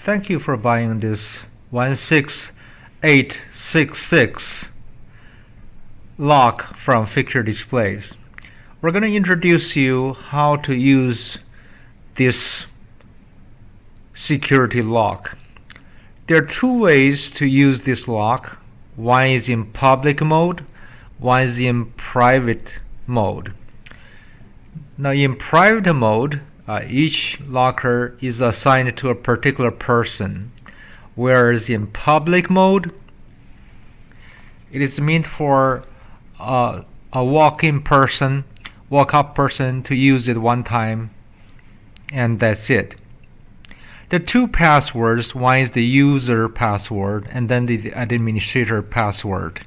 Thank you for buying this 16866 lock from Fixture Displays. We're going to introduce you how to use this security lock. There are two ways to use this lock. One is in public mode, one is in private mode. Now in private mode, each locker is assigned to a particular person, whereas in public mode, it is meant for a walk-up person to use it one time, and that's it. The two passwords, one is the user password and then the administrator password.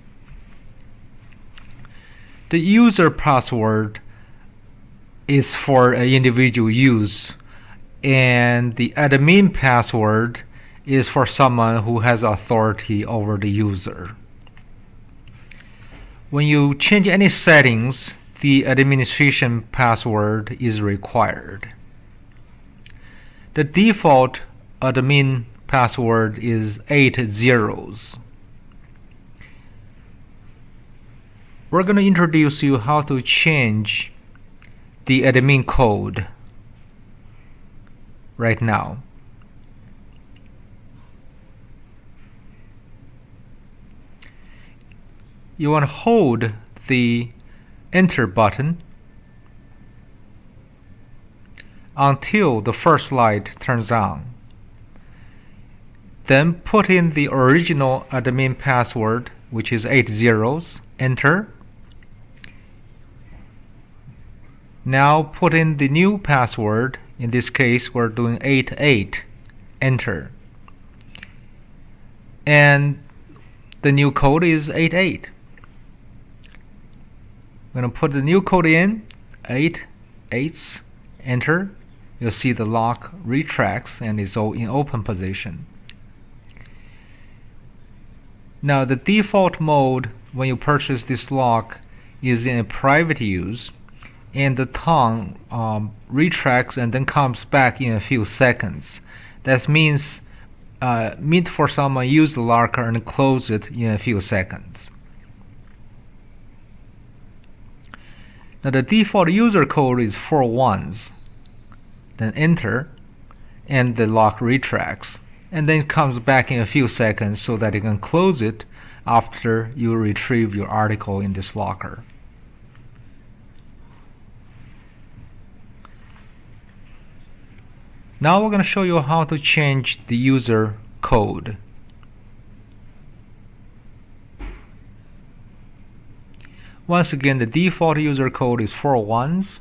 The user password is for individual use, and the admin password is for someone who has authority over the user. When you change any settings, the administration password is required. The default admin password is 8 zeros. We're going to introduce you how to change the admin code right now. You want to hold the enter button until the first light turns on. Then put in the original admin password, which is 8 zeros, enter. Now put in the new password. In this case, we're doing 88, enter. And the new code is 88. I'm going to put the new code in, 8 eighths, enter. You'll see the lock retracts and is in open position. Now the default mode when you purchase this lock is in a private use, and the tongue retracts and then comes back in a few seconds. That means meant for someone use the locker and close it in a few seconds. Now the default user code is 4 ones. Then enter, and the lock retracts, and then comes back in a few seconds so that you can close it after you retrieve your article in this locker. Now we're going to show you how to change the user code. Once again, the default user code is 4 ones.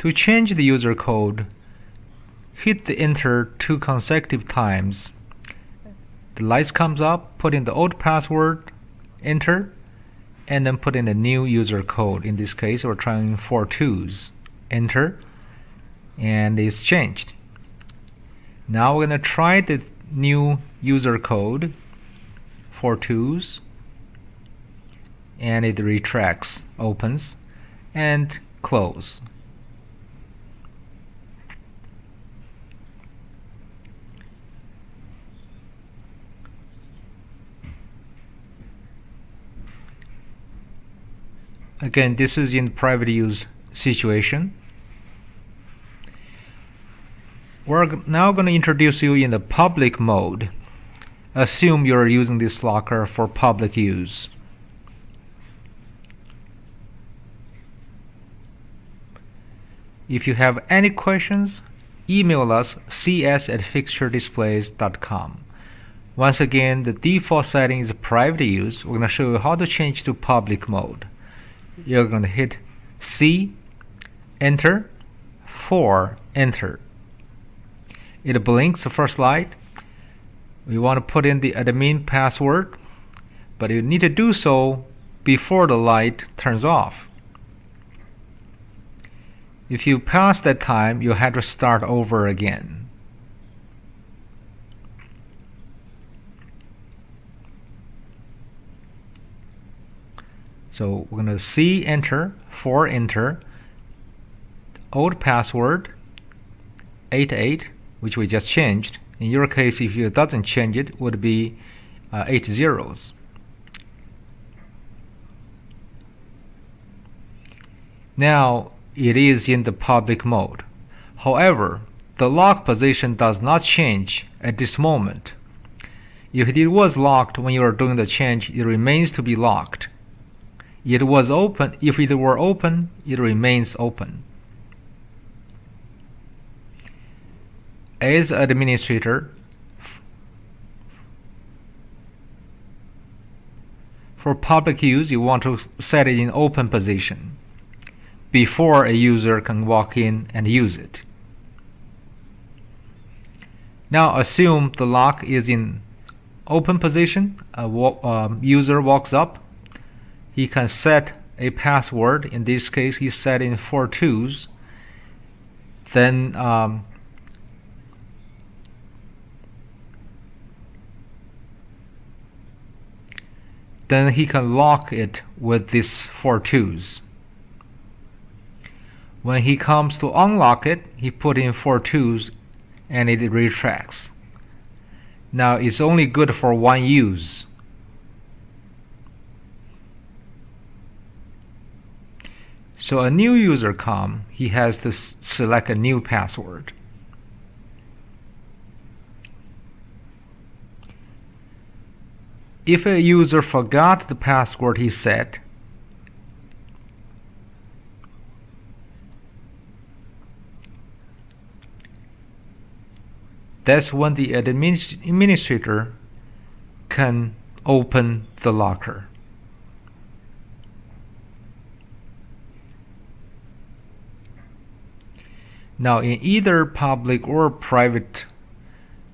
To change the user code, hit the enter 2 consecutive times. The light comes up, put in the old password, enter, and then put in the new user code. In this case, we're trying 4 twos. Enter, and it's changed. Now we're going to try the new user code, 4 twos, and it retracts, opens, and close. Again, this is in private use situation. We're now going to introduce you in the public mode. Assume you're using this locker for public use. If you have any questions, email us cs@fixturedisplays.com. Once again, the default setting is private use. We're going to show you how to change to public mode. You're going to hit C, enter, 4, enter. It blinks the first light. We want to put in the admin password, but you need to do so before the light turns off. If you pass that time, you'll have to start over again. So we're going to C, enter, 4, enter, old password, 88, which we just changed. In your case, if it doesn't change, it would be 8 zeros. Now it is in the public mode. However, the lock position does not change at this moment. If it was locked when you are doing the change, it remains to be locked. It was open. If it were open, it remains open. As administrator, for public use, you want to set it in open position before a user can walk in and use it. Now assume the lock is in open position. A user walks up. He can set a password. In this case, he set in 4 twos. Then he can lock it with these 4 twos. When he comes to unlock it, he put in 4 twos and it retracts. Now it's only good for one use. So a new user comes, he has to select a new password. If a user forgot the password he set, that's when the administrator can open the locker. Now in either public or private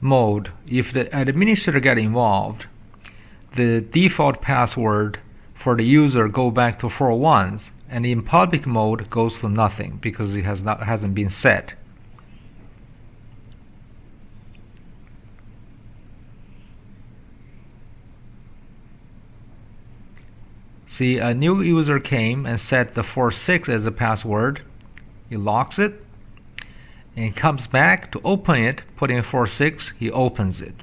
mode, if the administrator get involved, the default password for the user go back to 4 ones, and in public mode goes to nothing because it hasn't been set. See, a new user came and set the 46 as a password. He locks it and comes back to open it, put in 46, he opens it.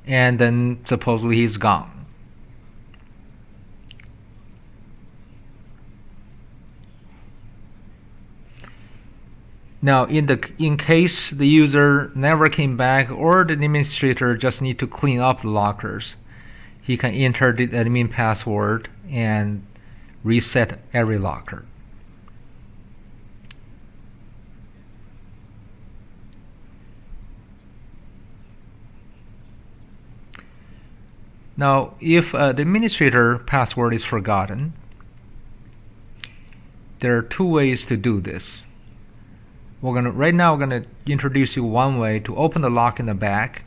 And then supposedly he's gone. Now in case the user never came back or the administrator just need to clean up the lockers, he can enter the admin password and reset every locker. Now if the administrator password is forgotten, there are 2 ways to do this. Right now we're going to introduce you one way to open the lock in the back,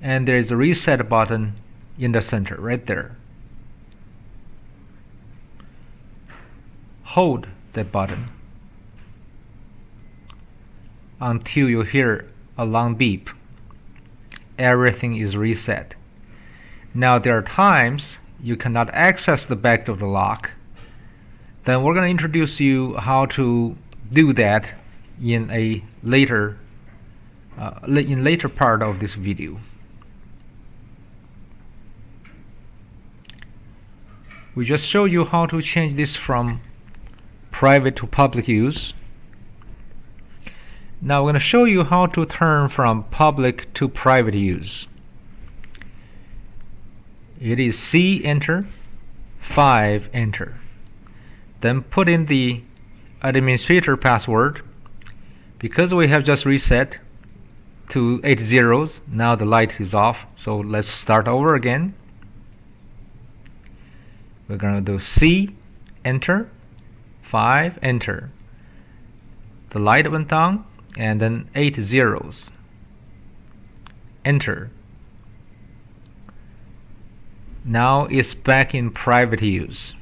and there is a reset button in the center right there. Hold that button until you hear a long beep. Everything is reset. Now there are times you cannot access the back of the lock. Then we're going to introduce you how to do that in a later part of this video. We just showed you how to change this from private to public use. Now we're going to show you how to turn from public to private use. It is C, enter, 5, enter. Then put in the administrator password. Because we have just reset to 8 zeros, now the light is off, so let's start over again. We're going to do C, enter, 5, enter. The light went on, and then 8 zeros. Enter. Now it's back in private use.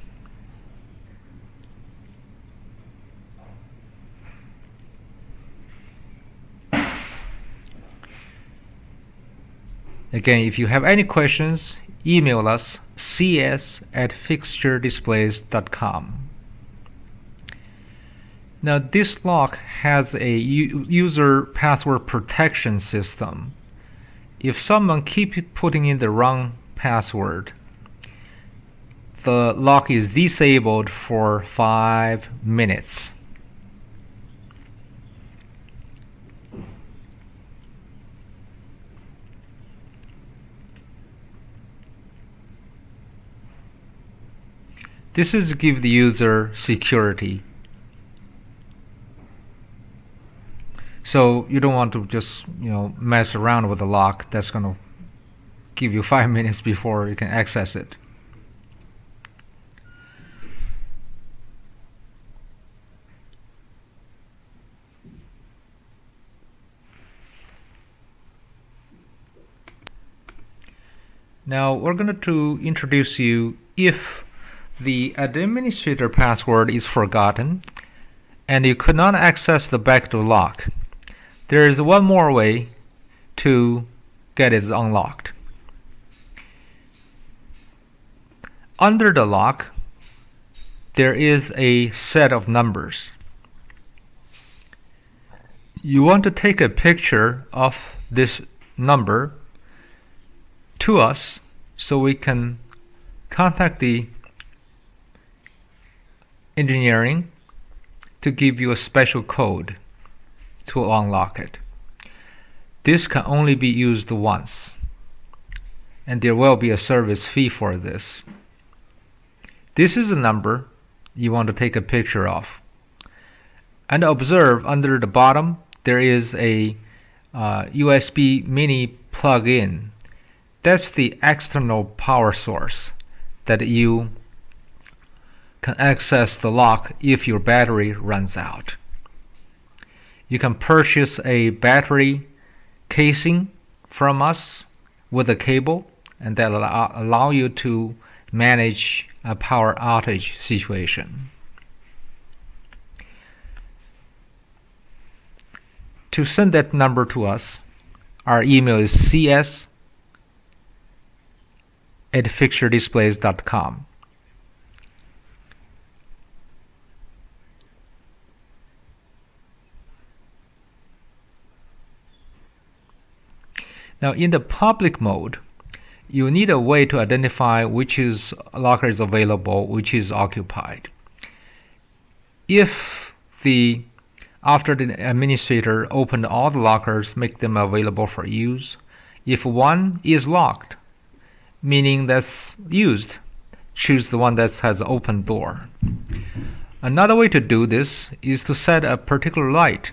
Again, if you have any questions, email us cs@fixturedisplays.com. Now this lock has a user password protection system. If someone keeps putting in the wrong password, the lock is disabled for 5 minutes. This is to give the user security. So you don't want to just mess around with the lock. That's going to give you 5 minutes before you can access it. Now we're going to introduce you if the administrator password is forgotten and you could not access the backdoor lock. There is one more way to get it unlocked. Under the lock, there is a set of numbers. You want to take a picture of this number to us so we can contact the engineering to give you a special code to unlock it. This can only be used once, and there will be a service fee for this. This is the number you want to take a picture of. And observe under the bottom there is a USB mini plug-in. That's the external power source that you can access the lock if your battery runs out. You can purchase a battery casing from us with a cable, and that will allow you to manage a power outage situation. To send that number to us, our email is cs@fixturedisplays.com. Now in the public mode, you need a way to identify which locker is available, which is occupied. If after the administrator opened all the lockers, make them available for use, if one is locked, meaning that's used, choose the one that has an open door. Another way to do this is to set a particular light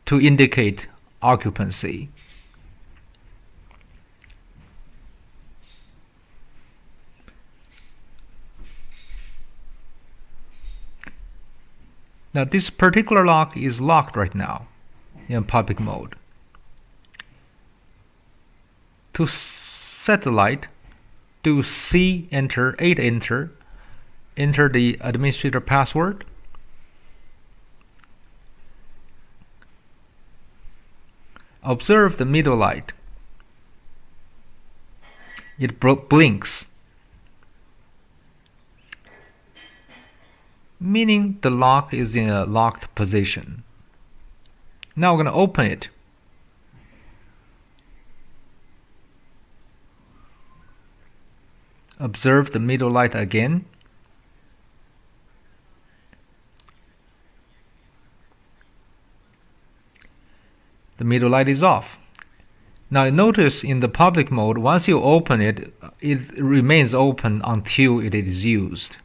to indicate occupancy. Now this particular lock is locked right now in public mode. To set the light, do C enter, 8 enter the administrator password. Observe the middle light. It blinks, meaning the lock is in a locked position. Now we're going to open it. Observe the middle light again. The middle light is off. Now notice in the public mode, once you open it, it remains open until it is used.